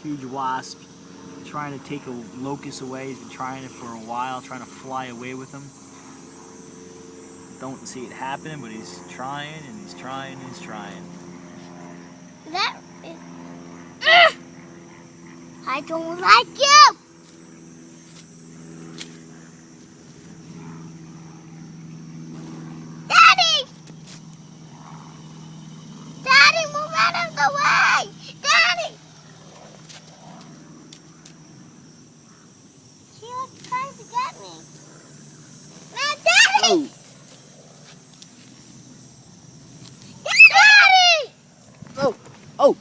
huge wasp trying to take a locust away. He's been trying it for a while, trying to fly away with him. Don't see it happening, but he's trying and he's trying and he's trying. That is... I don't like you! Daddy! Daddy, move out of the way! Daddy! She was trying to get me. Now, Daddy! Oh! Daddy! Oh!